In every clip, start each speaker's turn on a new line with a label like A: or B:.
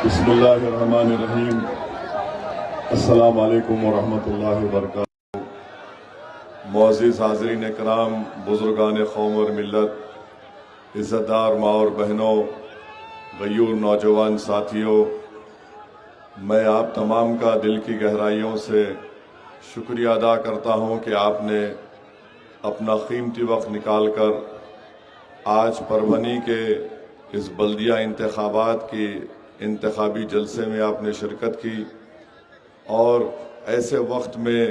A: बिस्मिल्लाहिर्रहमानिर्रहीम। अस्सलामु अलैकुम वरहमतुल्लाहि वबरकातुहू। मुअज़्ज़िज़ हाज़रीन इकराम, बुज़ुर्गान क़ौम और मिल्लत, इज़्ज़तदार माँ और बहनों, गयूर नौजवान साथियों, मैं आप तमाम का दिल की गहराइयों से शुक्रिया अदा करता हूँ कि आपने अपना कीमती वक्त निकाल कर आज परभनी के इस बल्दिया इंतखाबात की इंतखाबी जलसे में आपने शिरकत की और ऐसे वक्त में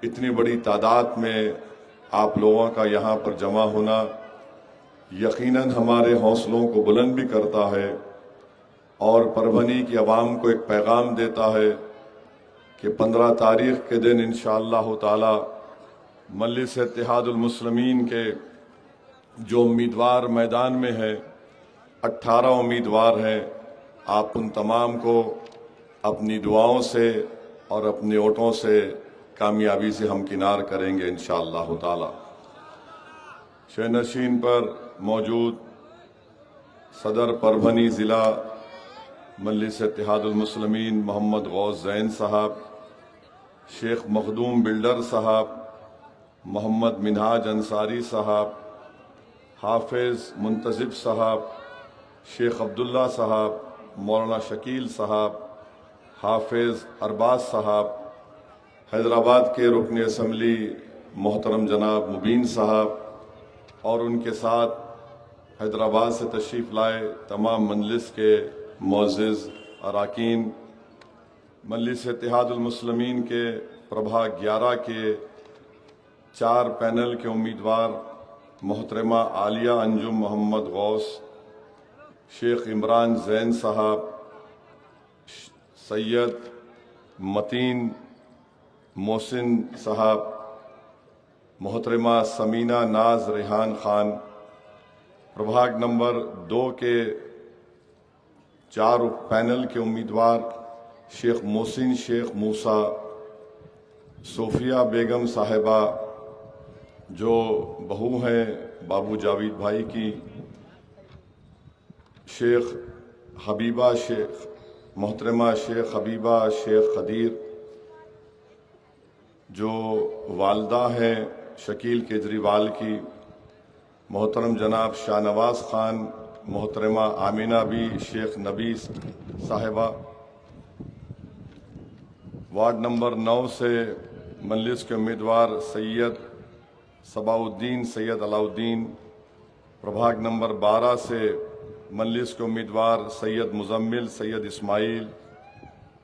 A: इतनी बड़ी तादाद में आप लोगों का यहाँ पर जमा होना यकीनन हमारे हौसलों को बुलंद भी करता है और परभनी की आवाम को एक पैगाम देता है कि 15 तारीख के दिन इंशाअल्लाह ताला मजलिस इत्तेहादुल मुस्लिमीन के जो उम्मीदवार मैदान में है, 18 उम्मीदवार हैं। आप उन तमाम को अपनी दुआओं से और अपने वोटों से कामयाबी से हमकिनार करेंगे इंशाअल्लाह ताला। शहनशीन पर मौजूद सदर परभनी ज़िला मजलिस इत्तेहादुल मुस्लिमीन मोहम्मद गौस ज़ैन साहब, शेख मखदूम बिल्डर साहब, मोहम्मद मिनहाज अंसारी साहब, हाफिज़ मुंतज़िब साहब, शेख अब्दुल्ला साहब, मौलाना शकील साहब, हाफिज़ अरबाज साहब, हैदराबाद के रुकन असम्बली मोहतरम जनाब मुबीन साहब और उनके साथ हैदराबाद से तशरीफ़ लाए तमाम मजलिस के मुअज़्ज़िज़ अराकीन, मजलिस इत्तेहादुल मुस्लिमीन के प्रभाग 11 के 4 पैनल के उम्मीदवार मोहतरमा आलिया अंजुम मोहम्मद गौस, शेख इमरान ज़ैन साहब, सैयद मतीन मोहसिन साहब, मोहतरमा समीना नाज रेहान खान, प्रभाग नंबर 2 के 4 पैनल के उम्मीदवार शेख मोहसिन शेख मूसा, सोफिया बेगम साहिबा जो बहू हैं बाबू जावेद भाई की, शेख हबीबा शेख, मोहतरमा शेख हबीबा शेख खदीर जो वालदा हैं शकील केजरीवाल की, मोहतरम जनाब शाहनवाज खान, मोहतरमा आमिना बी शेख नबी साहिबा। वार्ड नंबर 9 से मजलिस के उम्मीदवार सैयद सबाउद्दीन सैयद अलाउद्दीन, प्रभाग नंबर 12 से मजलिस के उम्मीदवार सैयद मुजम्मिल सैयद इस्माइल,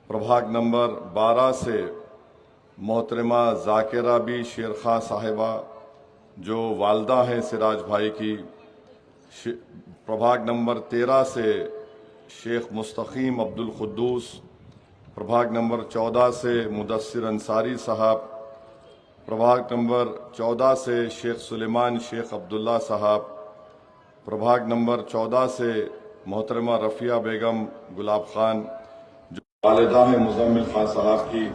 A: प्रभाग नंबर 12 से मोहतरमा जाकिरा बी शेर खां साहिबा जो वालदा हैं सिराज भाई की, प्रभाग नंबर 13 से शेख मुस्तकीम अब्दुल खुद्दूस, प्रभाग नंबर 14 से मुदस्सिर अंसारी साहब, प्रभाग नंबर 14 से शेख सुलेमान शेख अब्दुल्ला साहब, प्रभाग नंबर 14 से मोहतरमा रफ़िया बेगम गुलाब खान जो वालिदा हैं मुजम्मिल खान साहब की,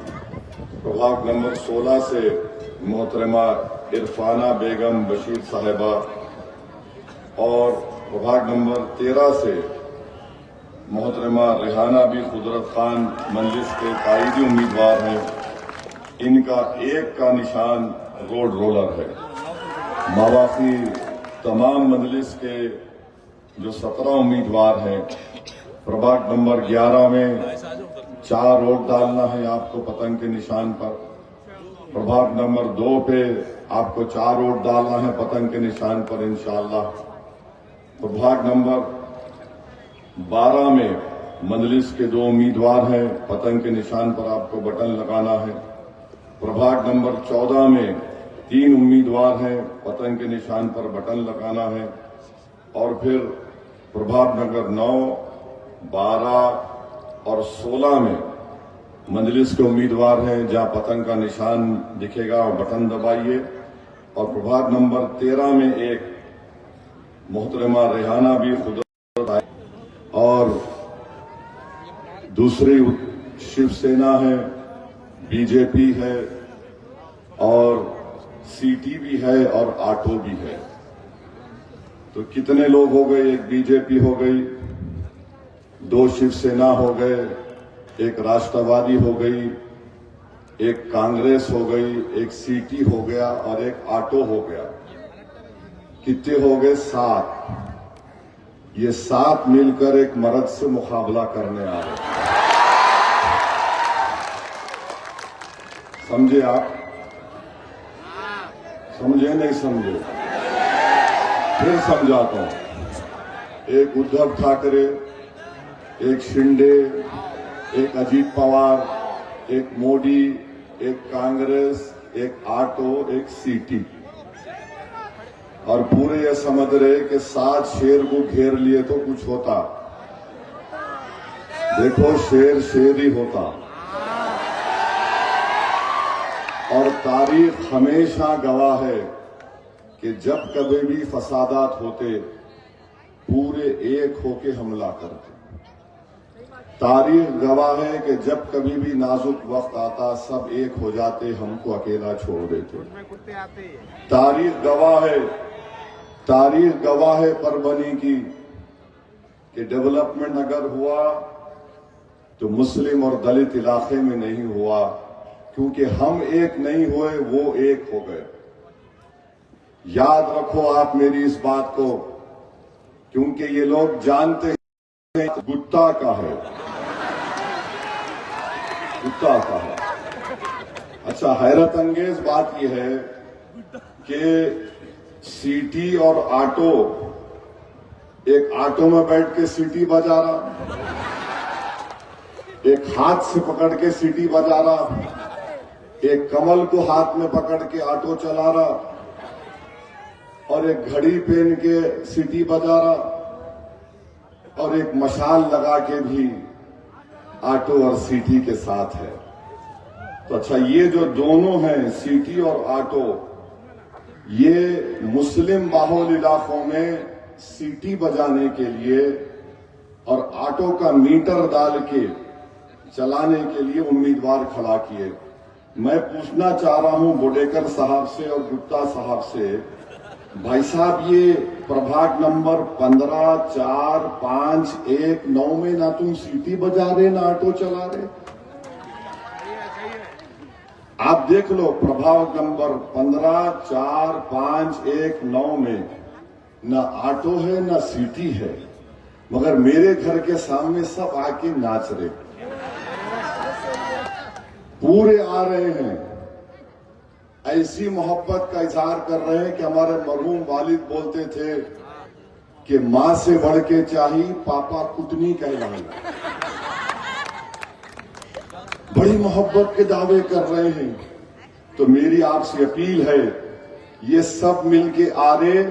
A: प्रभाग नंबर 16 से मोहतरमा इरफाना बेगम बशीर साहिबा और प्रभाग नंबर 13 से मोहतरमा रेहाना बी कुदरत खान मजलिस के कायदी उम्मीदवार हैं। इनका एक का निशान रोड रोलर है। मावाकी तमाम मजलिस के जो 17 उम्मीदवार हैं, प्रभाग नंबर 11 में 4 वोट डालना है आपको पतंग के निशान पर, प्रभाग नंबर 2 पे आपको 4 वोट डालना है पतंग के निशान पर इंशाअल्लाह। प्रभाग नंबर 12 में मजलिस के 2 उम्मीदवार हैं, पतंग के निशान पर आपको बटन लगाना है। प्रभाग नंबर 14 में 3 उम्मीदवार हैं, पतंग के निशान पर बटन लगाना है। और फिर प्रभाग नंबर 9, 12 और 16 में मजलिस के उम्मीदवार हैं, जहां पतंग का निशान दिखेगा और बटन दबाइए। और प्रभाग नंबर 13 में एक मोहतरमा रेहाना भी खुद और दूसरी शिवसेना है, बीजेपी है और सीटी भी है और आटो भी है। तो कितने लोग हो गए, एक बीजेपी हो गई, 2 शिवसेना हो गए, एक राष्ट्रवादी हो गई, एक कांग्रेस हो गई, एक सीटी हो गया और एक आटो हो गया। कितने हो गए? 7। ये 7 मिलकर एक मर्द से मुकाबला करने आ रहे। समझे आप? समझे नहीं समझे? फिर समझाता हूं। एक उद्धव ठाकरे, एक शिंदे, एक अजीत पवार, एक मोदी, एक कांग्रेस, एक आटो, एक सीटी, और पूरे ये समझ रहे कि 7 शेर को घेर लिए तो कुछ होता। देखो, शेर शेर ही होता। और तारीख हमेशा गवाह है कि जब कभी भी फसादात होते, पूरे एक होके हमला करते। तारीख गवाह है कि जब कभी भी नाजुक वक्त आता, सब एक हो जाते, हमको अकेला छोड़ देते। तारीख गवाह है परभनी की कि डेवलपमेंट अगर हुआ तो मुस्लिम और दलित इलाके में नहीं हुआ, क्योंकि हम एक नहीं हुए, वो एक हो गए। याद रखो आप मेरी इस बात को, क्योंकि ये लोग जानते हैं गुत्ता का है, गुत्ता का है। अच्छा, हैरत अंगेज बात यह है कि सीटी और आटो, एक आटो में बैठ के सीटी बजा रहा, एक हाथ से पकड़ के सीटी बजा रहा, एक कमल को हाथ में पकड़ के ऑटो चला रहा, और एक घड़ी पहन के सीटी बजा रहा, और एक मशाल लगा के भी ऑटो और सीटी के साथ है। तो अच्छा, ये जो दोनों हैं, सीटी और ऑटो, ये मुस्लिम बाहुल इलाकों में सीटी बजाने के लिए और ऑटो का मीटर डाल के चलाने के लिए उम्मीदवार खड़ा किए। मैं पूछना चाह रहा हूं बोडेकर साहब से और गुप्ता साहब से, भाई साहब, ये प्रभाग नंबर 15, 4, 5, 1, 9 में ना तुम सीटी बजा रहे ना ऑटो चला रहे। आप देख लो, प्रभाग नंबर 15, 4, 5, 1, 9 में ना ऑटो है ना सीटी है, मगर मेरे घर के सामने सब आके नाच रहे, पूरे आ रहे हैं, ऐसी मोहब्बत का इजहार कर रहे हैं कि हमारे मरहूम वालिद बोलते थे कि मां से बढ़ के चाहिए पापा कुटनी कहलाए। बड़ी मोहब्बत के दावे कर रहे हैं। तो मेरी आपसे अपील है, ये सब मिलके आ रहे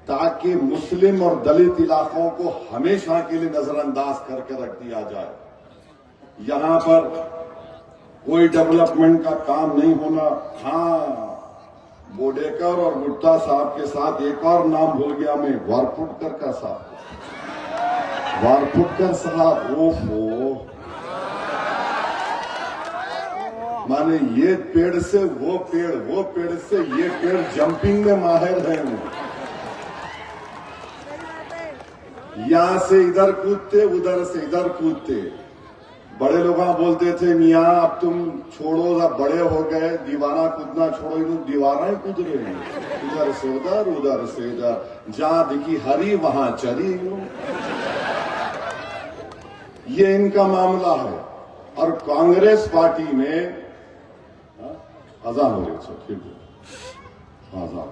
A: ताकि मुस्लिम और दलित इलाकों को हमेशा के लिए नजरअंदाज करके रख दिया जाए। यहां पर कोई डेवलपमेंट का काम नहीं होना। हाँ, बोडेकर और गुप्ता साहब के साथ एक और नाम भूल गया मैं, वारपुटकर का साहब, वारपुटकर साहब। ओहो, माने ये पेड़ से वो पेड़, वो पेड़ से ये पेड़, जंपिंग में माहिर है वो। यहां से इधर कूदते, उधर से इधर कूदते। बड़े लोग बोलते थे, मियाँ अब तुम छोड़ो, अब बड़े हो गए, दीवाना कूदना छोड़ो। इन दीवाना ही कूद रहे हैं, इधर से उधर से इधर, जहां दिखी हरी वहां चरी। ये इनका मामला है। और कांग्रेस पार्टी में अजान हो रही है, ठीक है, अजान।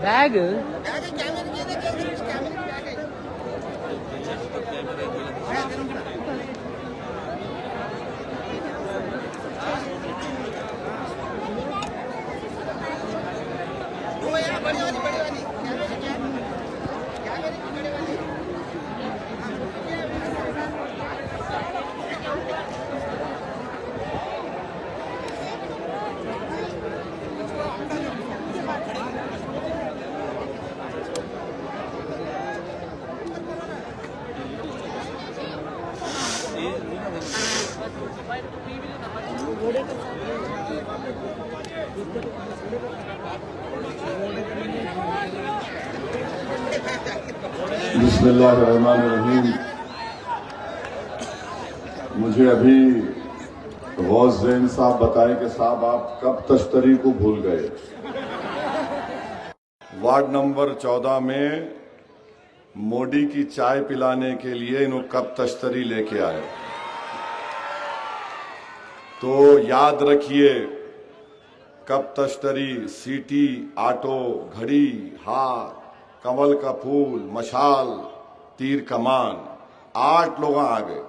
B: बैग
C: वो यार
A: बिस्मिल्लाहिर्रहमानिर्रहीम। मुझे अभी गौस जैन साहब बताएं कि साहब आप कब तश्तरी को भूल गए। वार्ड नंबर 14 में मोदी की चाय पिलाने के लिए इन्हों कब तश्तरी लेके आए। तो याद रखिए, कब तश्तरी, सीटी, आटो, घड़ी, हाथ, कमल का फूल, मशाल, तीर कमान, 8 लोग आ गए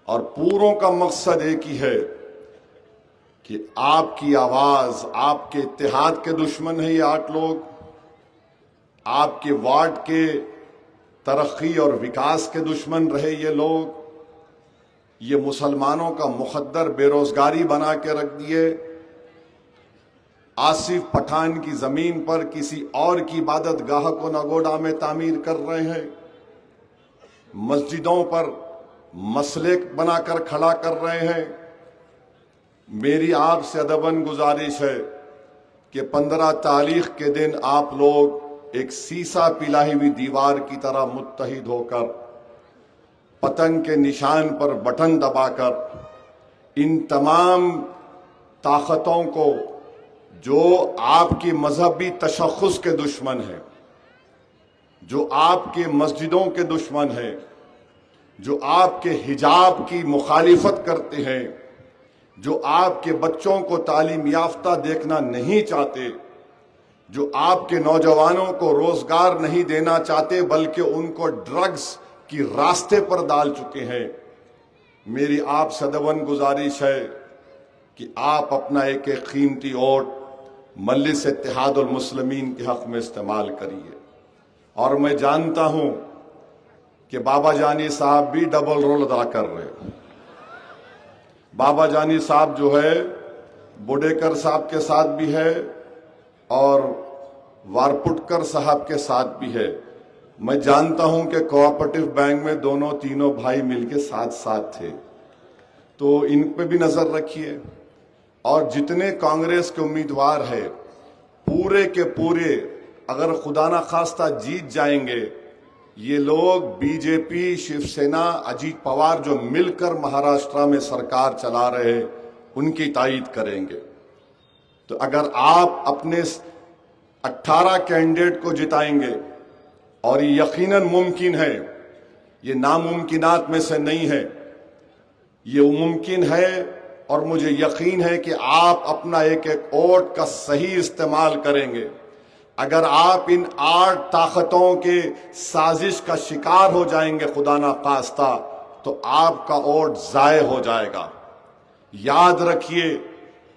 A: और पूरों का मकसद एक ही है कि आपकी आवाज, आपके इत्तेहाद के दुश्मन है ये 8 लोग, आपके वार्ड के तरक्की और विकास के दुश्मन रहे ये लोग, ये मुसलमानों का मुखद्दर बेरोजगारी बना के रख दिए, आसिफ पठान की जमीन पर किसी और की इबादत गाह को नगोडा में तामीर कर रहे हैं, मस्जिदों पर मसले बनाकर खड़ा कर रहे हैं। मेरी आपसे अदबन गुजारिश है कि 15 तारीख के दिन आप लोग एक सीसा पिलाई हुई दीवार की तरह मुत्तहिद होकर पतंग के निशान पर बटन दबाकर इन तमाम ताकतों को, जो आपकी मजहबी तशख्खुस के दुश्मन है, जो आपके मस्जिदों के दुश्मन है, जो आपके हिजाब की मुखालिफत करते हैं, जो आपके बच्चों को तालीम याफ्ता देखना नहीं चाहते, जो आपके नौजवानों को रोजगार नहीं देना चाहते बल्कि उनको ड्रग्स की रास्ते पर डाल चुके हैं, मेरी आप सदवन गुजारिश है कि आप अपना एक एक कीमती वोट मजलिस इत्तेहादुल मुस्लिमीन के हक में इस्तेमाल करिए। और मैं जानता हूं कि बाबा जानी साहब भी डबल रोल अदा कर रहे हैं। बाबा जानी साहब जो है बुडेकर साहब के साथ भी है और वारपुटकर साहब के साथ भी है। मैं जानता हूं कि कोऑपरेटिव बैंक में दोनों तीनों भाई मिलके साथ साथ थे, तो इन पे भी नजर रखिए। और जितने कांग्रेस के उम्मीदवार है पूरे के पूरे, अगर खुदा ना खास्ता जीत जाएंगे, ये लोग बीजेपी, शिवसेना, अजीत पवार जो मिलकर महाराष्ट्र में सरकार चला रहे हैं उनकी तायीद करेंगे। तो अगर आप अपने 18 कैंडिडेट को जिताएंगे, और ये यकीनन मुमकिन है, ये नामुमकिनात में से नहीं है, ये मुमकिन है, और मुझे यकीन है कि आप अपना एक एक वोट का सही इस्तेमाल करेंगे। अगर आप इन 8 ताकतों के साजिश का शिकार हो जाएंगे खुदा ना खास्ता, तो आपका वोट जाये हो जाएगा। याद रखिए,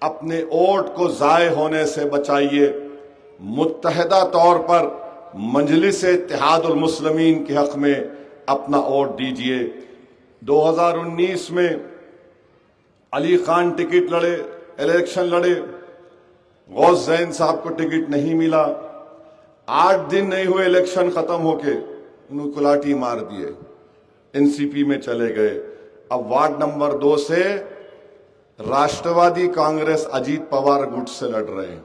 A: अपने वोट को जाये होने से बचाइए। मुत्तहिदा तौर पर मजलिस इत्तेहादुल मुस्लिमीन के हक में अपना वोट दीजिए। 2019 में अली खान टिकट लड़े, इलेक्शन लड़े, गौस जैन साहब को टिकट नहीं मिला। 8 दिन नहीं हुए इलेक्शन खत्म होके उन्होंने कुलाटी मार दिए, एनसीपी में चले गए। अब वार्ड नंबर 2 से राष्ट्रवादी कांग्रेस अजीत पवार गुट से लड़ रहे हैं।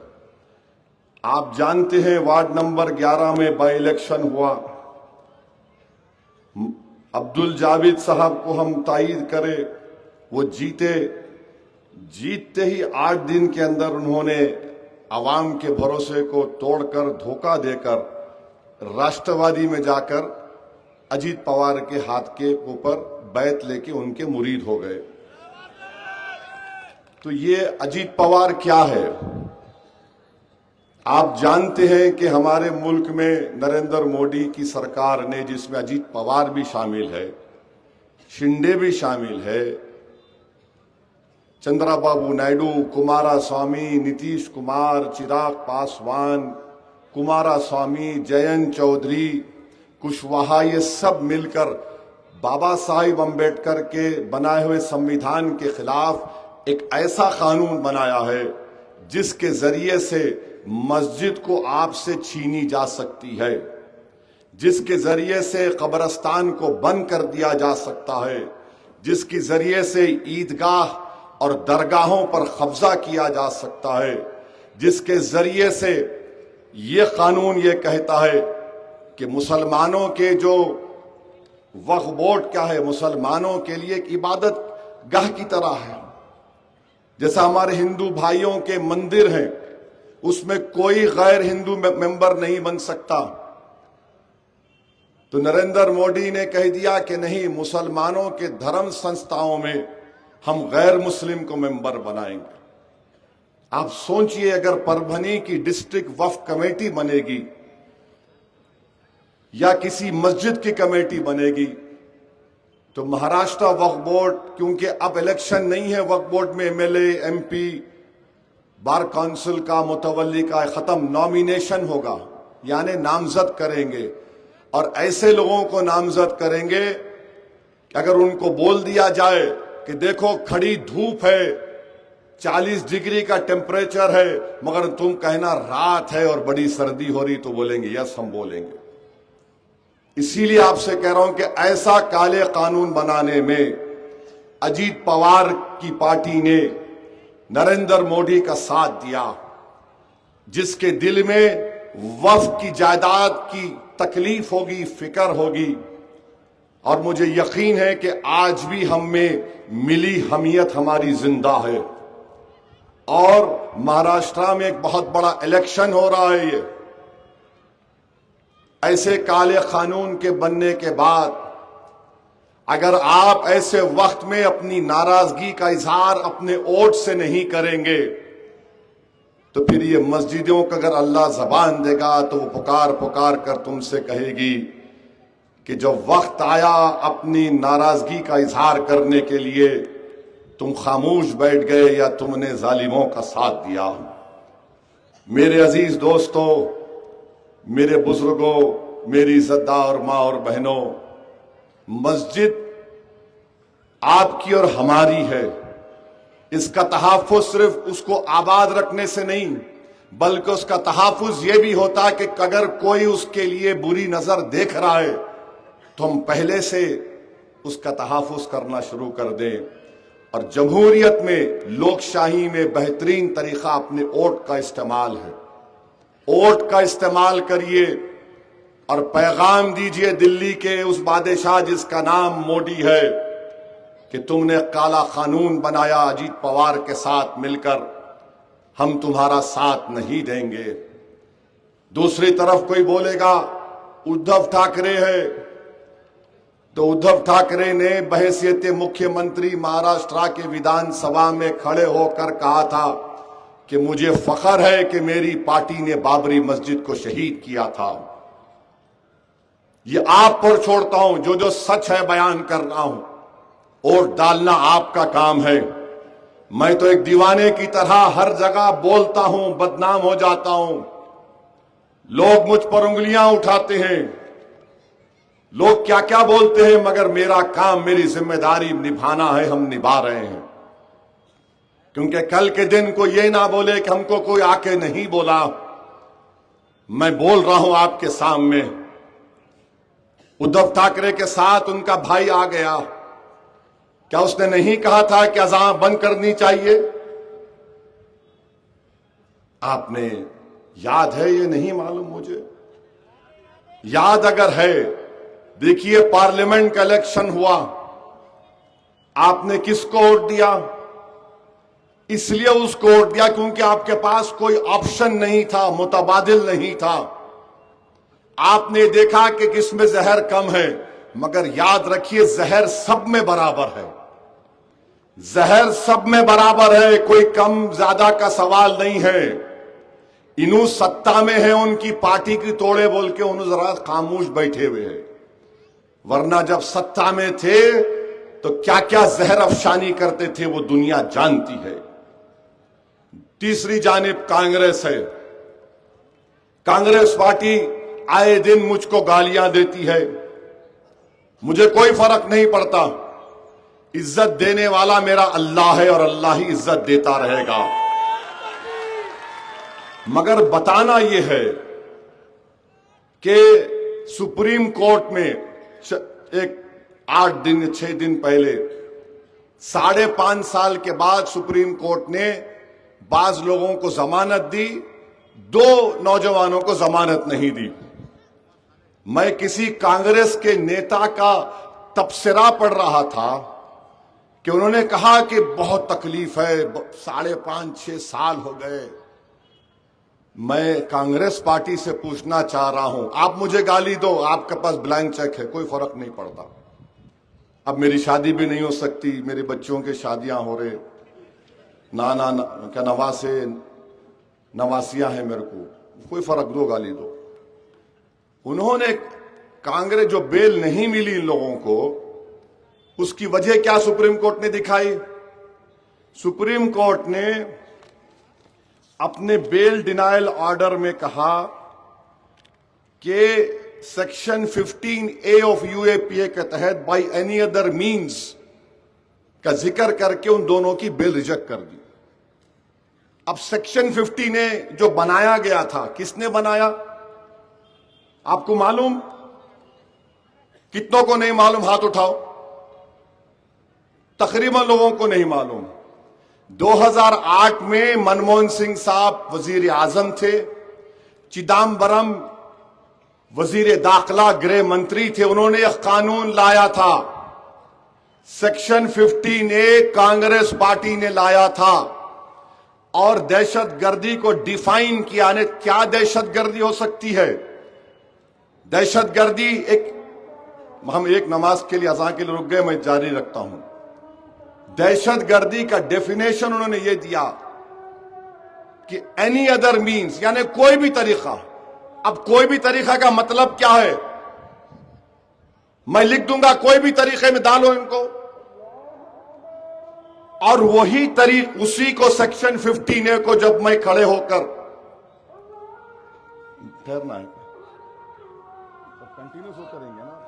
A: आप जानते हैं वार्ड नंबर 11 में बाई इलेक्शन हुआ, अब्दुल जावेद साहब को हम तायीद करें, वो जीते। जीतते ही 8 दिन के अंदर उन्होंने आवाम के भरोसे को तोड़कर, धोखा देकर राष्ट्रवादी में जाकर अजीत पवार के हाथ के ऊपर बैत लेके उनके मुरीद हो गए। तो ये अजीत पवार क्या है? आप जानते हैं कि हमारे मुल्क में नरेंद्र मोदी की सरकार ने, जिसमें अजीत पवार भी शामिल है, शिंदे भी शामिल है, चंद्राबाबू नायडू, कुमारा स्वामी, नीतीश कुमार, चिराग पासवान, कुमारा स्वामी, जयंत चौधरी, कुशवाहा, ये सब मिलकर बाबा साहिब अम्बेडकर के बनाए हुए संविधान के खिलाफ एक ऐसा कानून बनाया है जिसके जरिए से मस्जिद को आपसे छीनी जा सकती है, जिसके जरिए से कब्रिस्तान को बंद कर दिया जा सकता है, जिसके जरिए से ईदगाह और दरगाहों पर कब्जा किया जा सकता है, जिसके जरिए से ये कानून ये कहता है कि मुसलमानों के जो वक्फ बोर्ड क्या है, मुसलमानों के लिए एक इबादत गाह की तरह है। जैसा हमारे हिंदू भाइयों के मंदिर हैं, उसमें कोई गैर हिंदू मेंबर नहीं बन सकता। तो नरेंद्र मोदी ने कह दिया कि नहीं, मुसलमानों के धर्म संस्थाओं में हम गैर मुस्लिम को मेंबर बनाएंगे। आप सोचिए, अगर परभनी की डिस्ट्रिक्ट वक्फ कमेटी बनेगी या किसी मस्जिद की कमेटी बनेगी, तो महाराष्ट्र वक्फ बोर्ड, क्योंकि अब इलेक्शन नहीं है, वक्फ बोर्ड में एमएलए, एमपी, बार काउंसिल का, मुतवल्ली का खत्म, नॉमिनेशन होगा, यानी नामजद करेंगे। और ऐसे लोगों को नामजद करेंगे कि अगर उनको बोल दिया जाए कि देखो खड़ी धूप है, 40 डिग्री का टेम्परेचर है, मगर तुम कहना रात है और बड़ी सर्दी हो रही, तो बोलेंगे यस, हम बोलेंगे। इसीलिए आपसे कह रहा हूं कि ऐसा काले कानून बनाने में अजीत पवार की पार्टी ने नरेंद्र मोदी का साथ दिया, जिसके दिल में वक्फ की जायदाद की तकलीफ होगी, फिक्र होगी। और मुझे यकीन है कि आज भी हम में मिली हमियत हमारी जिंदा है। और महाराष्ट्र में एक बहुत बड़ा इलेक्शन हो रहा है। ये ऐसे काले कानून के बनने के बाद अगर आप ऐसे वक्त में अपनी नाराजगी का इजहार अपने वोट से नहीं करेंगे, तो फिर ये मस्जिदों को अगर अल्लाह जबान देगा तो वो पुकार पुकार कर तुमसे कहेगी कि जब वक्त आया अपनी नाराजगी का इजहार करने के लिए, तुम खामोश बैठ गए या तुमने जालिमों का साथ दिया। मेरे अजीज दोस्तों, मेरे बुजुर्गों, मेरी इज्जतदार माँ और बहनों, मस्जिद आपकी और हमारी है। इसका तहफ़्फ़ुज़ सिर्फ उसको आबाद रखने से नहीं, बल्कि उसका तहफ़्फ़ुज़ ये भी होता है कि अगर कोई उसके लिए बुरी नजर देख रहा है तो हम पहले से उसका तहफ़्फ़ुज़ करना शुरू कर दें। और जमहूरियत में, लोकशाही में बेहतरीन तरीका अपने वोट का इस्तेमाल है। वोट का इस्तेमाल करिए और पैगाम दीजिए दिल्ली के उस बादशाह जिसका नाम मोदी है कि तुमने काला कानून बनाया अजीत पवार के साथ मिलकर, हम तुम्हारा साथ नहीं देंगे। दूसरी तरफ कोई बोलेगा उद्धव ठाकरे है, तो उद्धव ठाकरे ने बहैसियत मुख्यमंत्री महाराष्ट्र के विधानसभा में खड़े होकर कहा था कि मुझे फख्र है कि मेरी पार्टी ने बाबरी मस्जिद को शहीद किया था। ये आप पर छोड़ता हूं, जो जो सच है बयान कर रहा हूं। वोट डालना आपका काम है। मैं तो एक दीवाने की तरह हर जगह बोलता हूं, बदनाम हो जाता हूं। लोग मुझ पर उंगलियां उठाते हैं, लोग क्या क्या बोलते हैं, मगर मेरा काम, मेरी जिम्मेदारी निभाना है, हम निभा रहे हैं। क्योंकि कल के दिन को ये ना बोले कि हमको कोई आके नहीं बोला। मैं बोल रहा हूं आपके सामने। उद्धव ठाकरे के साथ उनका भाई आ गया, क्या उसने नहीं कहा था कि अज़ान बंद करनी चाहिए? आपने याद है, ये नहीं मालूम मुझे। याद अगर है, देखिए पार्लियामेंट का इलेक्शन हुआ, आपने किसको वोट दिया? इसलिए उसको वोट दिया क्योंकि आपके पास कोई ऑप्शन नहीं था, मुतबादिल नहीं था। आपने देखा कि किसमें जहर कम है, मगर याद रखिए जहर सब में बराबर है। जहर सब में बराबर है, कोई कम ज्यादा का सवाल नहीं है। इन्हों सत्ता में है, उनकी पार्टी की तोड़े बोल के उन्होंने जरा खामोश बैठे हुए हैं, वरना जब सत्ता में थे तो क्या क्या जहर अफशानी करते थे वो दुनिया जानती है। तीसरी जानिब कांग्रेस है। कांग्रेस पार्टी आए दिन मुझको गालियां देती है, मुझे कोई फर्क नहीं पड़ता। इज्जत देने वाला मेरा अल्लाह है और अल्लाह ही इज्जत देता रहेगा। मगर बताना यह है कि सुप्रीम कोर्ट में एक 8 दिन 6 दिन पहले 5.5 साल के बाद सुप्रीम कोर्ट ने बाज लोगों को जमानत दी, 2 नौजवानों को जमानत नहीं दी। मैं किसी कांग्रेस के नेता का तबसरा पढ़ रहा था कि उन्होंने कहा कि बहुत तकलीफ है, 5.5-6 साल हो गए। मैं कांग्रेस पार्टी से पूछना चाह रहा हूं, आप मुझे गाली दो, आपके पास ब्लैंक चेक है, कोई फर्क नहीं पड़ता। अब मेरी शादी भी नहीं हो सकती, मेरे बच्चों के शादियां हो रहे, क्या नवासियां हैं, मेरे को कोई फर्क, दो गाली दो। उन्होंने कांग्रेस जो बेल नहीं मिली इन लोगों को, उसकी वजह क्या सुप्रीम कोर्ट ने दिखाई? सुप्रीम कोर्ट ने अपने बेल डिनायल ऑर्डर में कहा कि सेक्शन 15A ऑफ यूएपीए के तहत बाय एनी अदर मींस का जिक्र करके उन दोनों की बेल रिजेक्ट कर दी। अब सेक्शन 15A जो बनाया गया था, किसने बनाया? आपको मालूम? कितनों को नहीं मालूम? हाथ उठाओ। तकरीबन लोगों को नहीं मालूम। 2008 में मनमोहन सिंह साहब वजीर आजम थे, चिदम्बरम वजीर दाखिला गृह मंत्री थे, उन्होंने यह कानून लाया था। सेक्शन 15A कांग्रेस पार्टी ने लाया था और दहशतगर्दी को डिफाइन किया ने। क्या दहशतगर्दी हो सकती है? दहशतगर्दी हम एक नमाज के लिए, अज़ान के लिए रुक गए, मैं जारी रखता हूं। दहशतगर्दी का डेफिनेशन उन्होंने यह दिया कि एनी अदर मीन्स, यानी कोई भी तरीका। अब कोई भी तरीका का मतलब क्या है? मैं लिख दूंगा कोई भी तरीके में डालो इनको, और वही उसी को सेक्शन 15A को जब मैं खड़े होकर ठहरना है, कंटिन्यूस होते रहेंगे ना।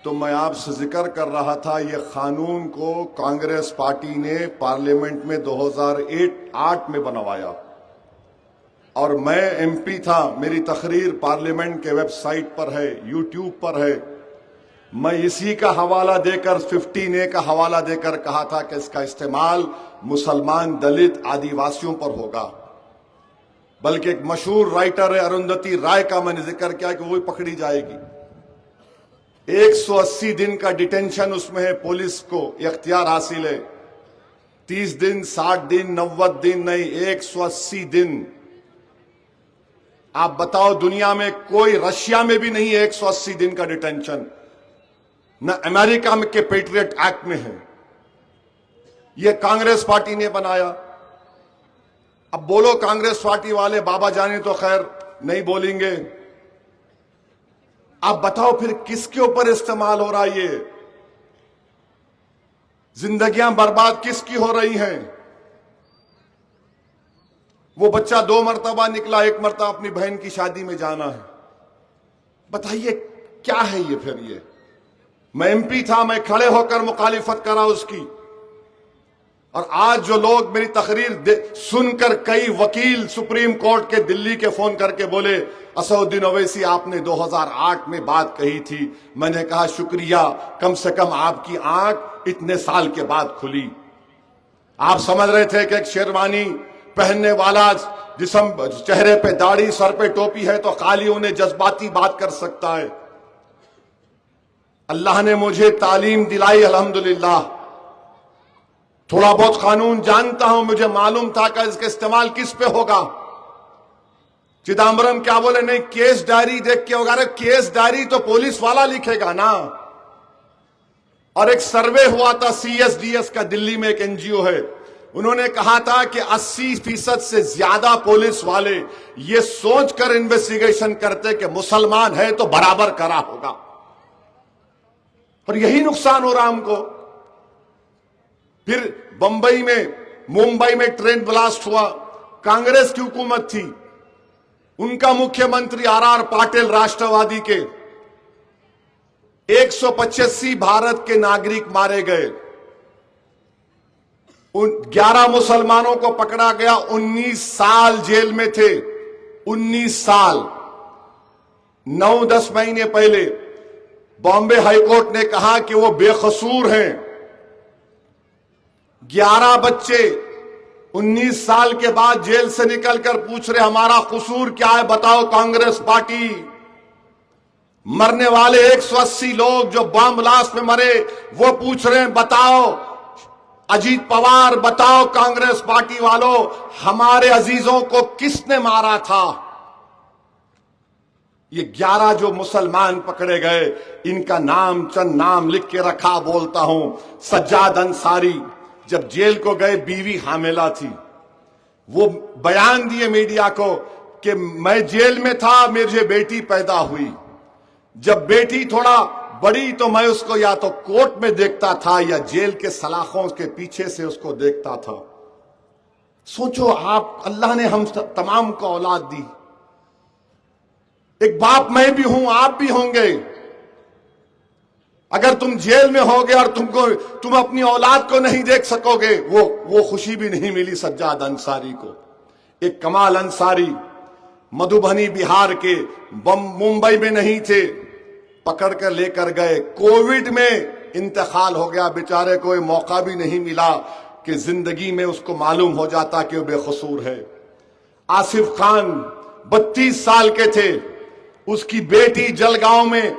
A: तो मैं आपसे जिक्र कर रहा था, ये कानून को कांग्रेस पार्टी ने पार्लियामेंट में 2008 में बनवाया और मैं एमपी था। मेरी तकरीर पार्लियामेंट के वेबसाइट पर है, यूट्यूब पर है। मैं इसी का हवाला देकर 15A का हवाला देकर कहा था कि इसका इस्तेमाल मुसलमान, दलित, आदिवासियों पर होगा। बल्कि एक मशहूर राइटर है अरुंधति राय का मैंने जिक्र किया कि वो भी पकड़ी जाएगी। 180 दिन का डिटेंशन उसमें है, पुलिस को इख्तियार हासिल है। 30 दिन, 60 दिन, 90 दिन नहीं, 180 दिन। आप बताओ, दुनिया में कोई, रशिया में भी नहीं है 180 दिन का डिटेंशन, न अमेरिका में के पेट्रियट एक्ट में है। यह कांग्रेस पार्टी ने बनाया। अब बोलो कांग्रेस पार्टी वाले, बाबा जानी तो खैर नहीं बोलेंगे। आप बताओ फिर किसके ऊपर इस्तेमाल हो रहा है ये? जिंदगियां बर्बाद किसकी हो रही हैं? वो बच्चा 2 मरतबा निकला, 1 मरतबा अपनी बहन की शादी में जाना है। बताइए क्या है ये फिर? ये मैं एमपी था, मैं खड़े होकर मुखालिफत करा उसकी, और आज जो लोग मेरी तकरीर सुनकर कई वकील सुप्रीम कोर्ट के दिल्ली के फोन करके बोले, असदुद्दीन ओवैसी आपने 2008 में बात कही थी। मैंने कहा शुक्रिया, कम से कम आपकी आंख इतने साल के बाद खुली। आप समझ रहे थे कि एक शेरवानी पहनने वाला जिस्म, चेहरे पे दाढ़ी, सर पे टोपी है तो खाली उन्हें जज्बाती बात कर सकता है। अल्लाह ने मुझे तालीम दिलाई, अल्हम्दुलिल्लाह। थोड़ा बहुत कानून जानता हूं, मुझे मालूम था कि इसका इस्तेमाल किस पे होगा। चिदम्बरम क्या बोले, नहीं केस डायरी देख के होगा। अरे केस डायरी तो पुलिस वाला लिखेगा ना। और एक सर्वे हुआ था CSDS का, दिल्ली में एक NGO है, उन्होंने कहा था कि 80% से ज्यादा पुलिस वाले ये सोचकर इन्वेस्टिगेशन करते कि मुसलमान है तो बराबर करा होगा, और यही नुकसान हो रहा हमको। फिर बंबई में, मुंबई में ट्रेन ब्लास्ट हुआ, कांग्रेस की हुकूमत थी, उनका मुख्यमंत्री RR पाटिल राष्ट्रवादी के, 185 भारत के नागरिक मारे गए, 11 मुसलमानों को पकड़ा गया, 19 साल जेल में थे। 19 साल। 9-10 महीने पहले बॉम्बे हाईकोर्ट ने कहा कि वो बेकसूर हैं। 11 बच्चे 19 साल के बाद जेल से निकलकर पूछ रहे हमारा कसूर क्या है, बताओ कांग्रेस पार्टी। मरने वाले 180 लोग जो बम ब्लास्ट में मरे, वो पूछ रहे हैं बताओ अजीत पवार, बताओ कांग्रेस पार्टी वालों, हमारे अजीजों को किसने मारा था। ये 11 जो मुसलमान पकड़े गए, इनका नाम, चंद नाम लिख के रखा, बोलता हूं। सज्जाद अंसारी जब जेल को गए, बीवी हामिला थी, वो बयान दिए मीडिया को कि मैं जेल में था, मुझे बेटी पैदा हुई, जब बेटी थोड़ा बड़ी तो मैं उसको या तो कोर्ट में देखता था या जेल के सलाखों के पीछे से उसको देखता था। सोचो आप, अल्लाह ने हम तमाम को औलाद दी। एक बाप मैं भी हूं, आप भी होंगे। अगर तुम जेल में होगे और तुम अपनी औलाद को नहीं देख सकोगे, वो खुशी भी नहीं मिली सज्जाद अंसारी को। एक कमाल अंसारी मधुबनी बिहार के, मुंबई में नहीं थे, पकड़ कर लेकर गए। कोविड में इंतकाल हो गया, बेचारे को मौका भी नहीं मिला कि जिंदगी में उसको मालूम हो जाता कि वो बेकसूर है। आसिफ खान 32 साल के थे, उसकी बेटी जलगांव में,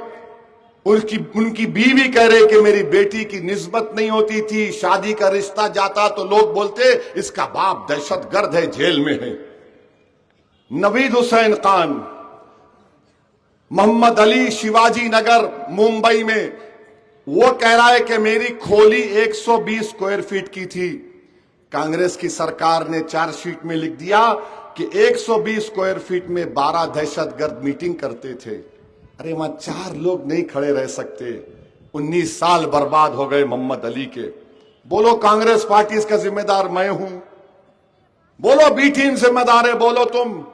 A: उनकी बीवी कह रहे कि मेरी बेटी की निस्बत नहीं होती थी, शादी का रिश्ता जाता तो लोग बोलते इसका बाप दहशतगर्द है, जेल में है। नवीद हुसैन खान, मोहम्मद अली, शिवाजी नगर मुंबई में, वो कह रहा है कि मेरी खोली 120 स्क्वायर फीट की थी। कांग्रेस की सरकार ने चार्जशीट में लिख दिया कि 120 स्क्वायर फीट में 12 दहशतगर्द मीटिंग करते थे। अरे वहां 4 लोग नहीं खड़े रह सकते। 19 साल बर्बाद हो गए मोहम्मद अली के। बोलो कांग्रेस पार्टी इसका जिम्मेदार मैं हूं, बोलो बी टीम जिम्मेदार है, बोलो तुम।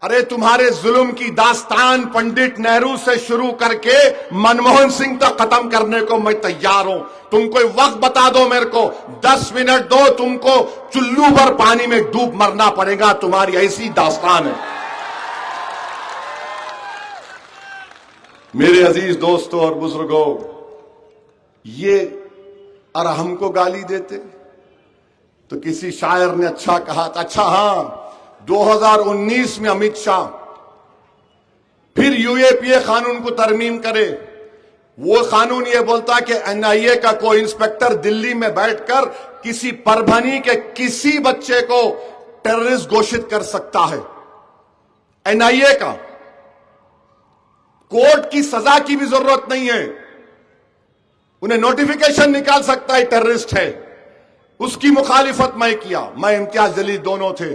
A: अरे तुम्हारे जुल्म की दास्तान पंडित नेहरू से शुरू करके मनमोहन सिंह तक खत्म करने को मैं तैयार हूं। तुम कोई वक्त बता दो मेरे को, 10 मिनट दो, तुमको चुल्लू भर पानी में डूब मरना पड़ेगा, तुम्हारी ऐसी दास्तान है। मेरे अजीज दोस्तों और बुजुर्गों, ये और हमको गाली देते तो किसी शायर ने अच्छा कहा था, अच्छा हाँ 2019 में अमित शाह फिर यूएपीए कानून को तरमीम करे। वो कानून ये बोलता कि एनआईए का कोई इंस्पेक्टर दिल्ली में बैठकर किसी परभनी के किसी बच्चे को टेररिस्ट घोषित कर सकता है। एनआईए का कोर्ट की सजा की भी जरूरत नहीं है, उन्हें नोटिफिकेशन निकाल सकता है टेररिस्ट है। उसकी मुखालिफत मैं किया, मैं इम्तियाज जलील दोनों थे।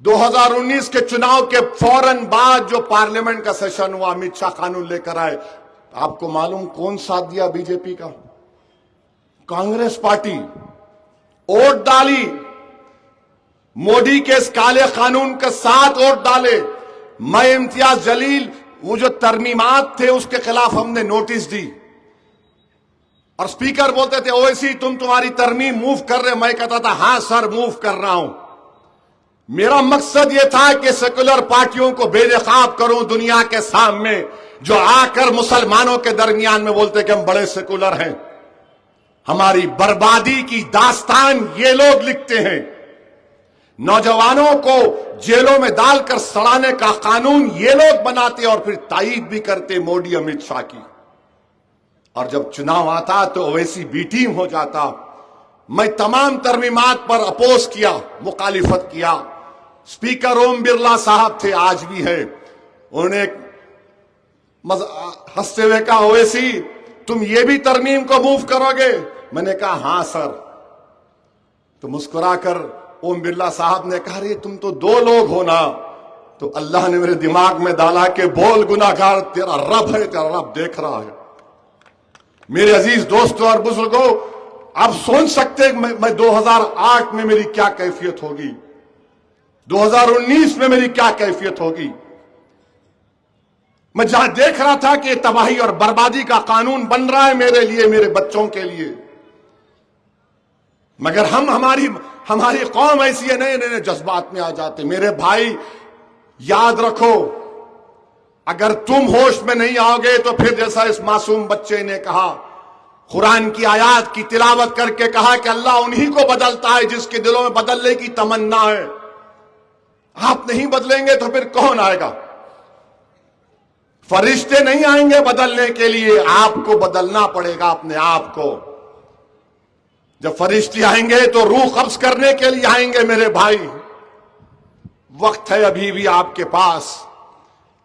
A: 2019 के चुनाव के फौरन बाद जो पार्लियामेंट का सेशन हुआ, अमित शाह कानून लेकर आए। आपको मालूम कौन साथ दिया? बीजेपी का, कांग्रेस पार्टी वोट डाली। मोदी के इस काले कानून के साथ वोट डाले। मैं इम्तियाज जलील, वो जो तरमीमात थे उसके खिलाफ हमने नोटिस दी और स्पीकर बोलते थे ओवैसी तुम्हारी तरमीम मूव कर रहे। मैं कहता था हां सर मूव कर रहा हूं। मेरा मकसद यह था कि सेकुलर पार्टियों को बेनकाब करूं दुनिया के सामने, जो आकर मुसलमानों के दरमियान में बोलते कि हम बड़े सेकुलर हैं। हमारी बर्बादी की दास्तान ये लोग लिखते हैं। नौजवानों को जेलों में डालकर सड़ाने का कानून ये लोग बनाते और फिर तायीद भी करते मोदी अमित शाह की। और जब चुनाव आता तो ओवैसी बी टीम हो जाता। मैं तमाम तरमीमात पर अपोज किया, मुखालिफत किया। स्पीकर ओम बिरला साहब थे, आज भी है। उन्होंने हंसते हुए कहा ओवैसी तुम ये भी तरमीम को मूव करोगे? मैंने कहा हां सर। तो मुस्कुराकर ओम बिरला साहब ने कहा रे तुम तो दो लोग हो ना। तो अल्लाह ने मेरे दिमाग में डाला कि बोल गुनाहगार, तेरा रब है, तेरा रब देख रहा है। मेरे अजीज दोस्तों और बुजुर्गों, आप सोच सकते हैं मैं 2008 में मेरी क्या कैफियत होगी, 2019 में मेरी क्या कैफियत होगी। मैं जहां देख रहा था कि तबाही और बर्बादी का कानून बन रहा है मेरे लिए, मेरे बच्चों के लिए, मगर हमारी कौम ऐसी है, नए नए जज्बात में आ जाते। मेरे भाई याद रखो, अगर तुम होश में नहीं आओगे तो फिर जैसा इस मासूम बच्चे ने कहा, कुरान की आयत की तिलावत करके कहा कि अल्लाह उन्हीं को बदलता है जिसके दिलों में बदलने की तमन्ना है। आप नहीं बदलेंगे तो फिर कौन आएगा? फरिश्ते नहीं आएंगे बदलने के लिए, आपको बदलना पड़ेगा अपने आप को। जब फरिश्ते आएंगे तो रूह कब्ज करने के लिए आएंगे। मेरे भाई वक्त है अभी भी आपके पास।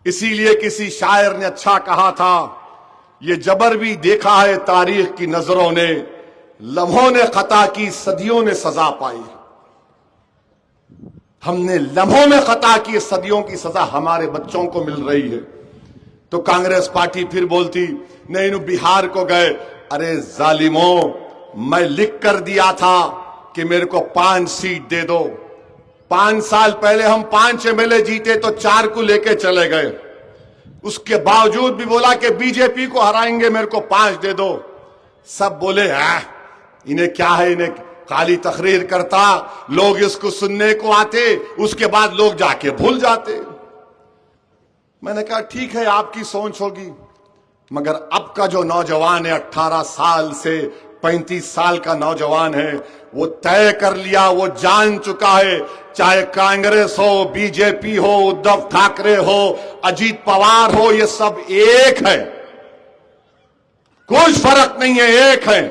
A: इसीलिए किसी शायर ने अच्छा कहा था, ये जबर भी देखा है तारीख की नजरों ने, लम्हों ने खता की सदियों ने सजा पाई। हमने लम्हों में खता की, सदियों की सजा हमारे बच्चों को मिल रही है। तो कांग्रेस पार्टी फिर बोलती नहीं बिहार को गए। अरे जालिमों, मैं लिख कर दिया था कि मेरे को 5 सीट दे दो। 5 साल पहले हम 5 एमएलए जीते तो 4 को लेके चले गए। उसके बावजूद भी बोला कि बीजेपी को हराएंगे, मेरे को 5 दे दो। सब बोले इन्हें क्या है, इन्हें काली तकरीर करता, लोग इसको सुनने को आते, उसके बाद लोग जाके भूल जाते। मैंने कहा ठीक है आपकी सोच होगी, मगर अब का जो नौजवान है 18 साल से 35 साल का नौजवान है, वो तय कर लिया, वो जान चुका है, चाहे कांग्रेस हो, बीजेपी हो, उद्धव ठाकरे हो, अजीत पवार हो, ये सब एक है, कोई फर्क नहीं है, एक है।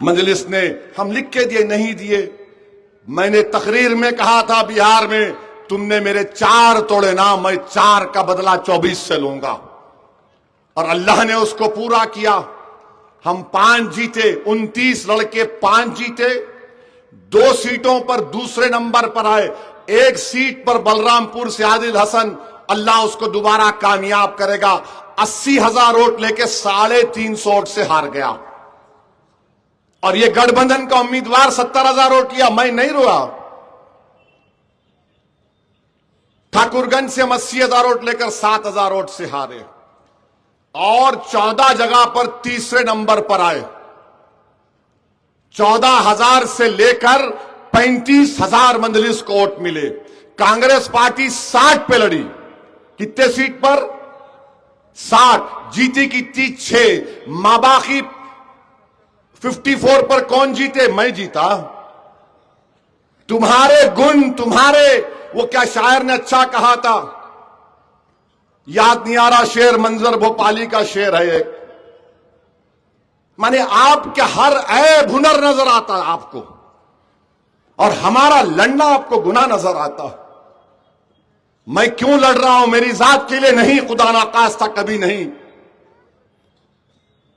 A: मजलिस ने हम लिख के दिए नहीं दिए। मैंने तकरीर में कहा था बिहार में तुमने मेरे 4 तोड़े ना, मैं 4 का बदला 24 से लूंगा, और अल्लाह ने उसको पूरा किया। हम 5 जीते, 29 लड़के 5 जीते, 2 सीटों पर दूसरे नंबर पर आए। 1 सीट पर बलरामपुर से आदिल हसन, अल्लाह उसको दोबारा कामयाब करेगा, 80,000 वोट लेके 350 वोट से हार गया। और ये गठबंधन का उम्मीदवार 70,000 वोट लिया, मैं नहीं रुआ। ठाकुरगंज से हम 80,000 वोट लेकर 7,000 वोट से हारे, और 14 जगह पर तीसरे नंबर पर आए। 14,000 से लेकर 35,000 मजलिस को वोट मिले। कांग्रेस पार्टी 60 पे लड़ी। कितने सीट पर? 60। जीती कितनी? 6। माबाकी 54 पर कौन जीते? मैं जीता। तुम्हारे गुण, तुम्हारे, वो क्या शायर ने अच्छा कहा था, याद नहीं आ रहा शेर, मंजर भोपाली का शेर है एक, माने आपके हर ऐब हुनर नजर आता है आपको, और हमारा लड़ना आपको गुनाह नजर आता है। मैं क्यों लड़ रहा हूं? मेरी जात के लिए नहीं, खुदा ना खास्ता कभी नहीं।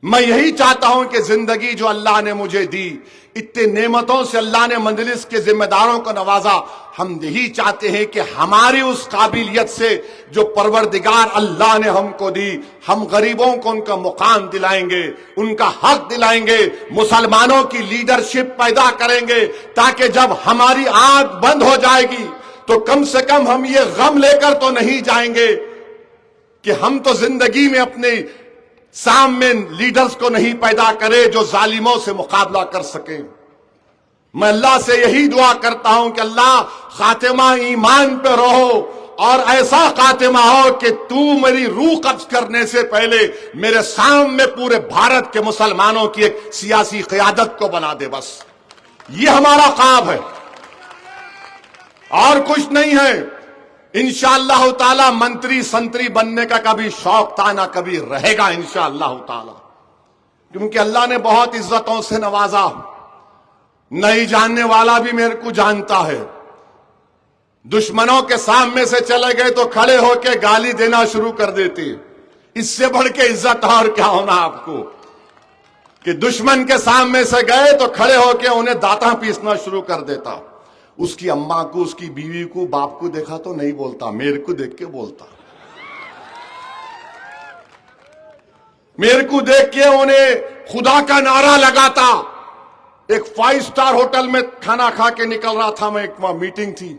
A: मैं यही चाहता हूं कि जिंदगी जो अल्लाह ने मुझे दी, इतने नेमतों से अल्लाह ने मंजलिस के जिम्मेदारों को नवाजा, हम यही चाहते हैं कि हमारी उस काबिलियत से जो परवरदिगार अल्लाह ने हमको दी, हम गरीबों को उनका मुकाम दिलाएंगे, उनका हक दिलाएंगे, मुसलमानों की लीडरशिप पैदा करेंगे, ताकि जब हमारी आंख बंद हो जाएगी तो कम से कम हम ये गम लेकर तो नहीं जाएंगे कि हम तो जिंदगी में अपने सामने लीडर्स को नहीं पैदा करे जो जालिमों से मुकाबला कर सके। मैं अल्लाह से यही दुआ करता हूं कि अल्लाह खातिमा ईमान पे रहो, और ऐसा खातिमा हो कि तू मेरी रूह कब्ज करने से पहले मेरे सामने पूरे भारत के मुसलमानों की एक सियासी क़यादत को बना दे। बस ये हमारा ख्वाब है और कुछ नहीं है। इंशाअल्लाह ताला मंत्री संतरी बनने का कभी शौक था ना कभी रहेगा इंशाअल्लाह ताला, क्योंकि अल्लाह ने बहुत इज्जतों से नवाजा। नहीं जानने वाला भी मेरे को जानता है। दुश्मनों के सामने से चले गए तो खड़े होकर गाली देना शुरू कर देते। इससे बढ़ के इज्जत और क्या होना आपको कि दुश्मन के सामने से गए तो खड़े होकर उन्हें दांता पीसना शुरू कर देता। उसकी अम्मा को, उसकी बीवी को, बाप को देखा तो नहीं बोलता, मेरे को देख के बोलता। मेरे को देख के उन्हें खुदा का नारा लगाता। एक 5 स्टार होटल में खाना खा के निकल रहा था मैं, एक वहां मीटिंग थी।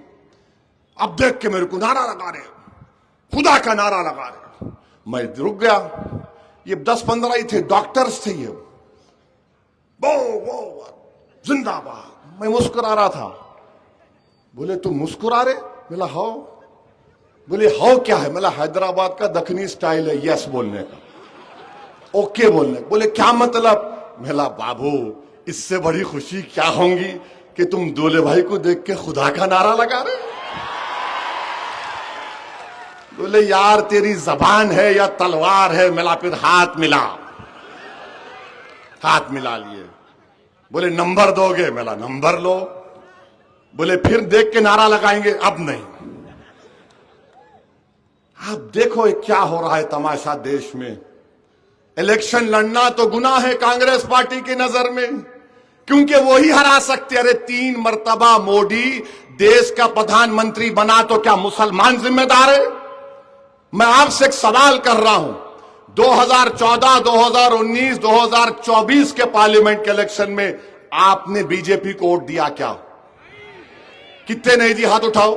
A: अब देख के मेरे को नारा लगा रहे, खुदा का नारा लगा रहे। मैं रुक गया। ये 10-15 ही थे, डॉक्टर्स थे ये। वो जिंदाबाद। मैं मुस्कुरा रहा था। बोले तुम मुस्कुरा रहे? बोला हाउ। बोले हाउ क्या है? बोला हैदराबाद का दखनी स्टाइल है यस बोलने का, ओके बोलने। बोले क्या मतलब? बोला बाबू इससे बड़ी खुशी क्या होगी कि तुम दूल्हे भाई को देख के खुदा का नारा लगा रहे। बोले यार तेरी जबान है या तलवार है? मिला फिर हाथ मिला, हाथ मिला लिए। बोले नंबर दोगे? मिला नंबर लो। बोले फिर देख के नारा लगाएंगे? अब नहीं। आप देखो क्या हो रहा है तमाशा देश में। इलेक्शन लड़ना तो गुनाह है कांग्रेस पार्टी की नजर में, क्योंकि वो ही हरा सकते। अरे 3 मर्तबा मोदी देश का प्रधानमंत्री बना तो क्या मुसलमान जिम्मेदार है? मैं आपसे एक सवाल कर रहा हूं। 2014, 2019, 2024 के पार्लियामेंट के इलेक्शन में आपने बीजेपी को वोट दिया क्या? कितने नहीं दिए? हाथ उठाओ।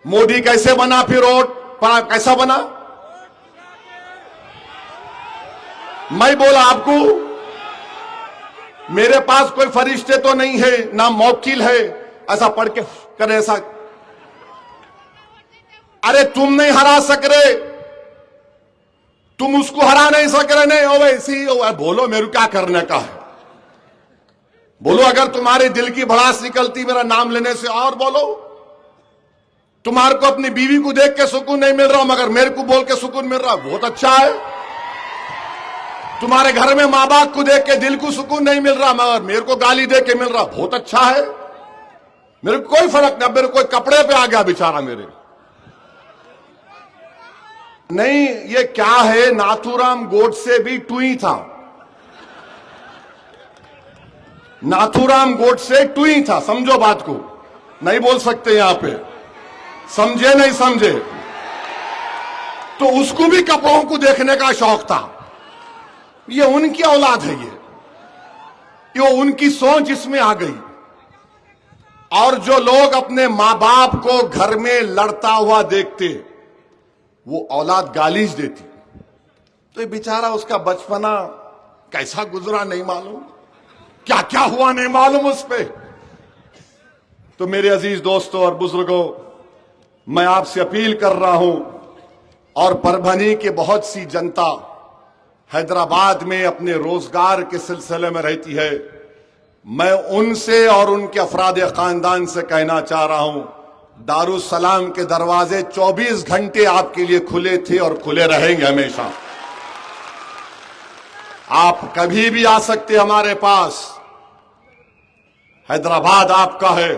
A: मोदी कैसे बना फिर वोट? कैसा बना? मैं बोला आपको, मेरे पास कोई फरिश्ते तो नहीं है, ना मौकिल है ऐसा पढ़ के करे ऐसा। अरे तुम नहीं हरा सक रहे, तुम उसको हरा नहीं सक रहे। नहीं हो वैसी बोलो, मेरे क्या करने का है? बोलो अगर तुम्हारे दिल की भड़ास निकलती मेरा नाम लेने से, और बोलो। तुम्हारे को अपनी बीवी को देख के सुकून नहीं मिल रहा, मगर मेरे को बोल के सुकून मिल रहा, बहुत अच्छा है। तुम्हारे घर में मां बाप को देख के दिल को सुकून नहीं मिल रहा, मगर मेरे को गाली दे के मिल रहा, बहुत अच्छा है। मेरे को कोई फर्क नहीं। मेरे कोई कपड़े पे आ गया बेचारा मेरे। नहीं ये क्या है, नाथूराम गोडसे भी टुई था। नाथूराम गोडसे टुई था, समझो बात को। नहीं बोल सकते यहां पे, समझे नहीं समझे? तो उसको भी कपड़ों को देखने का शौक था। ये उनकी औलाद है, ये उनकी सोच इसमें आ गई। और जो लोग अपने मां बाप को घर में लड़ता हुआ देखते, वो औलाद गालीज देती, तो ये बेचारा उसका बचपना कैसा गुजरा नहीं मालूम, क्या क्या हुआ नहीं मालूम उस पे। तो मेरे अजीज दोस्तों और बुजुर्गों, मैं आपसे अपील कर रहा हूं, और परभनी की बहुत सी जनता हैदराबाद में अपने रोजगार के सिलसिले में रहती है, मैं उनसे और उनके अफराद खानदान से कहना चाह रहा हूं, दारुस्सलाम के दरवाजे 24 घंटे आपके लिए खुले थे और खुले रहेंगे हमेशा। आप कभी भी आ सकते हमारे पास। हैदराबाद आपका है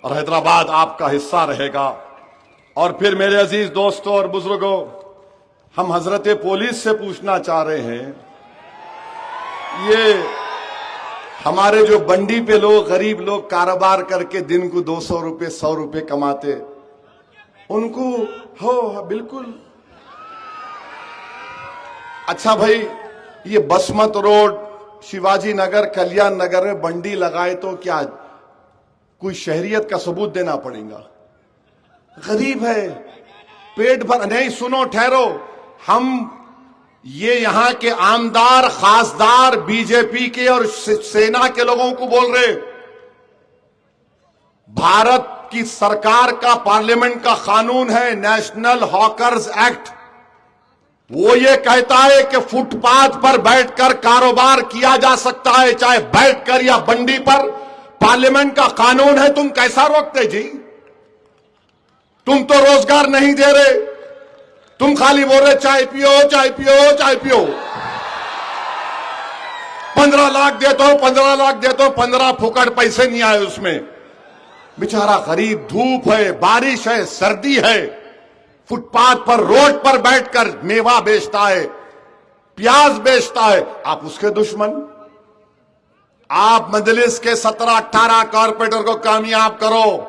A: और हैदराबाद आपका हिस्सा रहेगा। और फिर मेरे अजीज दोस्तों और बुजुर्गों, हम हजरत पुलिस से पूछना चाह रहे हैं, ये हमारे जो बंडी पे लोग, गरीब लोग कारोबार करके दिन को 200 रुपए 100 रुपए कमाते, उनको हो बिल्कुल अच्छा भाई, ये बसमत रोड, शिवाजी नगर, कल्याण नगर में बंडी लगाए तो क्या कोई शहरियत का सबूत देना पड़ेगा? गरीब है, पेट भर नहीं। सुनो, ठहरो, हम ये यहां के आमदार खासदार बीजेपी के और सेना के लोगों को बोल रहे, भारत की सरकार का पार्लियामेंट का कानून है नेशनल हॉकर्स एक्ट। वो ये कहता है कि फुटपाथ पर बैठकर कारोबार किया जा सकता है, चाहे बैठकर या बंडी पर। पार्लियामेंट का कानून है, तुम कैसा रोकते जी? तुम तो रोजगार नहीं दे रहे, तुम खाली बोल रहे चाय पियो चाय पियो चाय पियो। 15 लाख देता हूं 15 लाख देता हूं, 15 फुकट पैसे नहीं आए उसमें। बेचारा गरीब, धूप है, बारिश है, सर्दी है, फुटपाथ पर रोड पर बैठकर मेवा बेचता है, प्याज बेचता है। आप उसके दुश्मन। आप मजलिस के 17-18 कॉर्पोरेटर को कामयाब करो।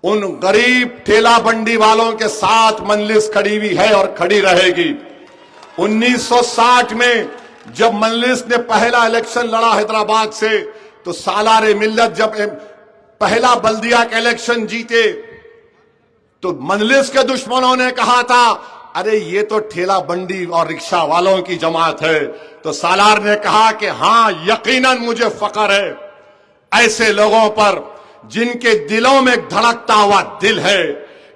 A: उन गरीब ठेला बंडी वालों के साथ मजलिस खड़ी हुई है और खड़ी रहेगी। 1960 में जब मजलिस ने पहला इलेक्शन लड़ा हैदराबाद से, तो सालारे मिल्लत जब पहला बल्दिया का इलेक्शन जीते, तो मजलिस के दुश्मनों ने कहा था, अरे ये तो ठेला बंडी और रिक्शा वालों की जमात है। तो सालार ने कहा कि हां, यकीनन मुझे फख्र है ऐसे लोगों पर जिनके दिलों में धड़कता हुआ दिल है,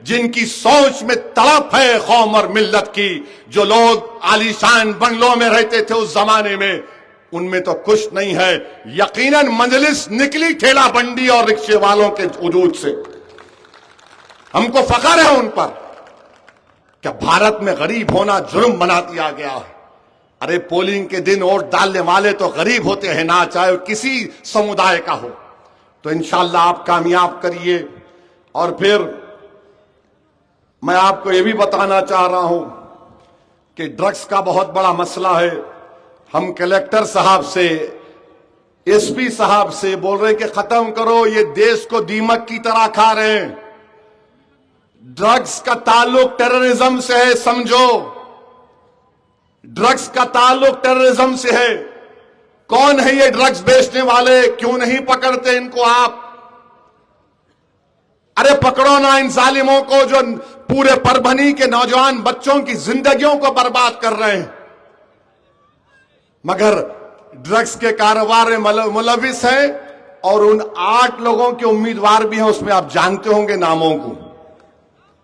A: जिनकी सोच में तड़प है कौम और मिल्लत की। जो लोग आलीशान बंगलों में रहते थे उस जमाने में, उनमें तो कुछ नहीं है। यकीनन मजलिस निकली ठेला बंडी और रिक्शे वालों के वजूद से। हमको फख्र है उन पर। क्या भारत में गरीब होना जुर्म बना दिया गया है? अरे पोलिंग के दिन वोट डालने वाले तो गरीब होते हैं ना, चाहे किसी समुदाय का हो। तो इंशाअल्लाह आप कामयाब करिए। और फिर मैं आपको यह भी बताना चाह रहा हूं कि ड्रग्स का बहुत बड़ा मसला है। हम कलेक्टर साहब से, एसपी साहब से बोल रहे कि खत्म करो, ये देश को दीमक की तरह खा रहे हैं। ड्रग्स का ताल्लुक टेररिज्म से है, समझो। ड्रग्स का ताल्लुक टेररिज्म से है। कौन है ये ड्रग्स बेचने वाले? क्यों नहीं पकड़ते इनको आप? अरे पकड़ो ना इन जालिमों को जो पूरे परभनी के नौजवान बच्चों की जिंदगियों को बर्बाद कर रहे हैं, मगर ड्रग्स के कारोबार में मुलविस है। और उन 8 लोगों के उम्मीदवार भी हैं, उसमें आप जानते होंगे नामों को।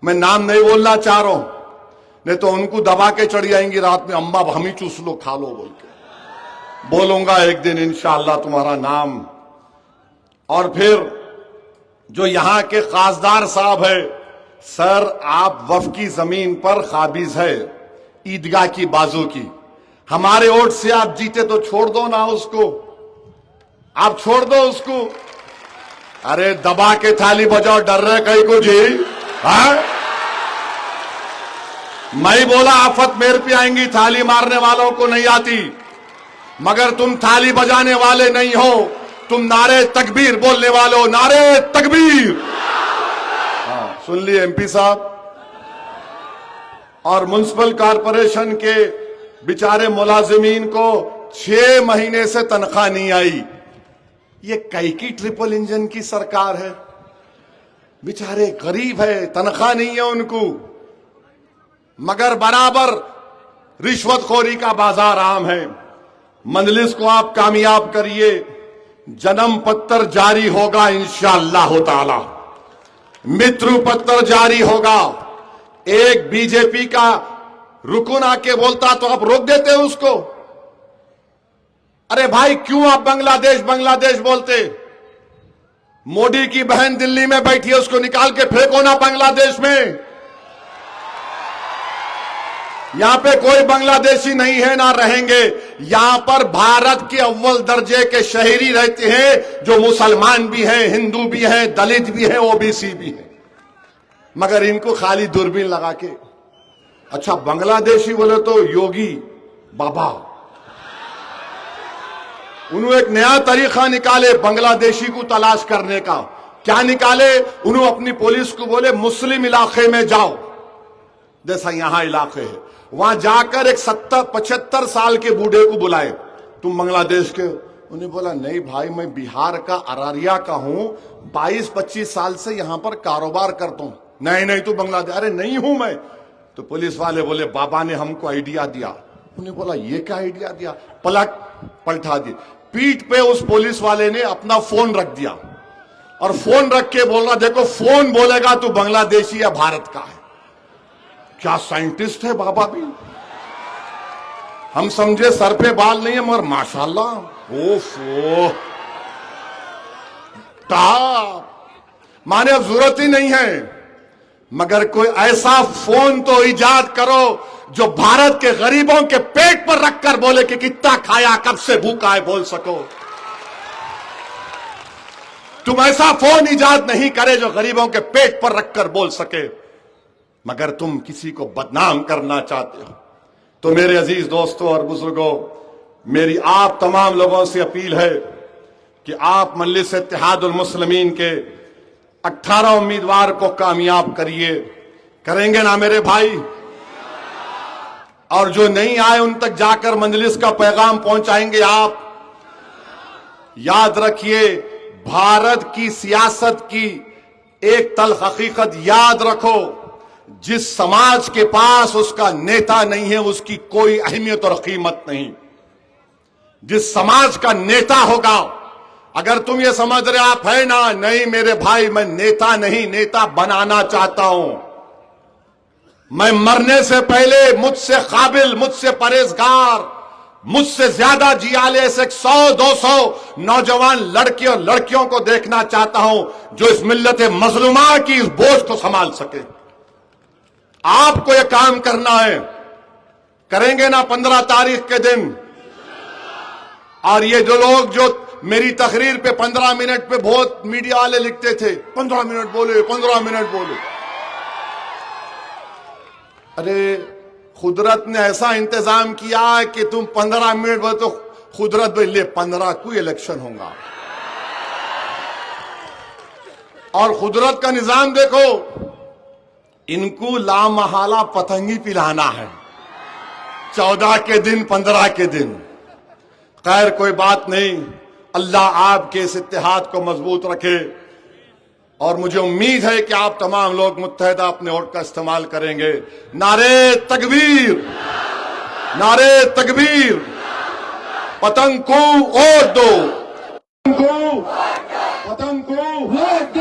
A: मैं नाम नहीं बोलना चाह रहा हूं, नहीं तो उनको दबा के चढ़ी आएंगी रात में, अम्मा हम ही चूस लो खा लो बोल के। बोलूंगा एक दिन इंशाअल्लाह तुम्हारा नाम। और फिर जो यहां के खासदार साहब है, सर आप वफ की जमीन पर काबिज है, ईदगाह की बाजू की। हमारे वोट से आप जीते तो छोड़ दो ना उसको, आप छोड़ दो उसको। अरे दबा के थाली बजाओ, डर रहे कहीं को जी? हाँ, मैं बोला आफत मेरे पे आएंगी, थाली मारने वालों को नहीं आती। मगर तुम थाली बजाने वाले नहीं हो, तुम नारे तकबीर बोलने वाले हो। नारे तकबीर। हाँ, सुन लिए एमपी साहब। और म्युनिसिपल कॉरपोरेशन के बेचारे मुलाजिमीन को 6 महीने से तनख्वाह नहीं आई। ये कई की ट्रिपल इंजन की सरकार है। बेचारे गरीब है, तनख्वाह नहीं है उनको, मगर बराबर रिश्वतखोरी का बाजार आम है। मजलिस को आप कामयाब करिए। जन्म पत्र जारी होगा इंशाअल्लाह ताला, मृत्यु पत्र जारी होगा। एक बीजेपी का रुकन आके बोलता तो आप रोक देते उसको। अरे भाई क्यों आप बांग्लादेश बांग्लादेश बोलते? मोदी की बहन दिल्ली में बैठी है, उसको निकाल के फेंको ना बांग्लादेश में। यहां पे कोई बांग्लादेशी नहीं है, ना रहेंगे। यहां पर भारत के अव्वल दर्जे के शहरी रहते हैं, जो मुसलमान भी हैं, हिंदू भी हैं, दलित भी हैं, ओबीसी भी हैं। मगर इनको खाली दूरबीन लगा के, अच्छा बांग्लादेशी बोले तो योगी बाबा, उन्होंने एक नया तरीका निकाले बांग्लादेशी को तलाश करने का। क्या निकाले? उन्होंने अपनी पुलिस को बोले मुस्लिम इलाके में जाओ, जैसा यहां इलाके है, वहां जाकर एक 70-75 साल के बूढ़े को बुलाए, तुम बांग्लादेश के? उन्हें बोला नहीं भाई, मैं बिहार का अररिया का हूं, 22-25 साल से यहां पर कारोबार करता हूं। नहीं नहीं तू बांग्लादेश? अरे नहीं हूं मैं। तो पुलिस वाले बोले बाबा ने हमको आइडिया दिया। उन्हें बोला ये क्या आइडिया दिया? पलटा दी। पीठ पे उस पुलिस वाले ने अपना फोन रख दिया और फोन रख के बोल रहा, देखो फोन बोलेगा तू बांग्लादेशी या भारत का है। क्या साइंटिस्ट है बाबा भी। हम समझे सर पे बाल नहीं है, मगर माशाल्लाह ओफो माने अब जरूरत ही नहीं है। मगर कोई ऐसा फोन तो इजाद करो जो भारत के गरीबों के पेट पर रखकर बोले कि कितना खाया, कब से भूखा है, बोल सको। तुम ऐसा फोन इजाद नहीं करे जो गरीबों के पेट पर रखकर बोल सके, मगर तुम किसी को बदनाम करना चाहते हो। तो मेरे अजीज दोस्तों और बुजुर्गों, मेरी आप तमाम लोगों से अपील है कि आप मजलिस इत्तेहादुल मुस्लिमीन के 18 उम्मीदवार को कामयाब करिए। करेंगे ना मेरे भाई? और जो नहीं आए उन तक जाकर मजलिस का पैगाम पहुंचाएंगे आप। याद रखिए, भारत की सियासत की एक तल्ख हकीकत याद रखो, जिस समाज के पास उसका नेता नहीं है उसकी कोई अहमियत और कीमत नहीं। जिस समाज का नेता होगा, अगर तुम ये समझ रहे आप है ना, नहीं मेरे भाई, मैं नेता नहीं, नेता बनाना चाहता हूं। मैं मरने से पहले मुझसे काबिल, मुझसे परहेजगार, मुझसे ज्यादा जियाले से 100-200 नौजवान लड़के और लड़कियों को देखना चाहता हूं जो इस मिल्लत मजलूमा की इस बोझ को संभाल सके। आपको यह काम करना है। करेंगे ना 15 तारीख के दिन? और ये जो लोग जो मेरी तकरीर पे 15 मिनट पे बहुत मीडिया वाले लिखते थे, 15 मिनट बोले, 15 मिनट बोले। अरे खुदरत ने ऐसा इंतजाम किया है कि तुम 15 मिनट बोले तो खुदरत भाई ले 15 को इलेक्शन होगा। और खुदरत का निजाम देखो, इनको लामहला पतंगी पिलाना है 14 के दिन, 15 के दिन। खैर कोई बात नहीं, अल्लाह आपके इस इत्तेहाद को मजबूत रखे। और मुझे उम्मीद है कि आप तमाम लोग मुत्तहदा अपने वोट का इस्तेमाल करेंगे। नारे तकबीर, नारे तकबीर, पतंग को वोट दो, पतंग को वोट दो।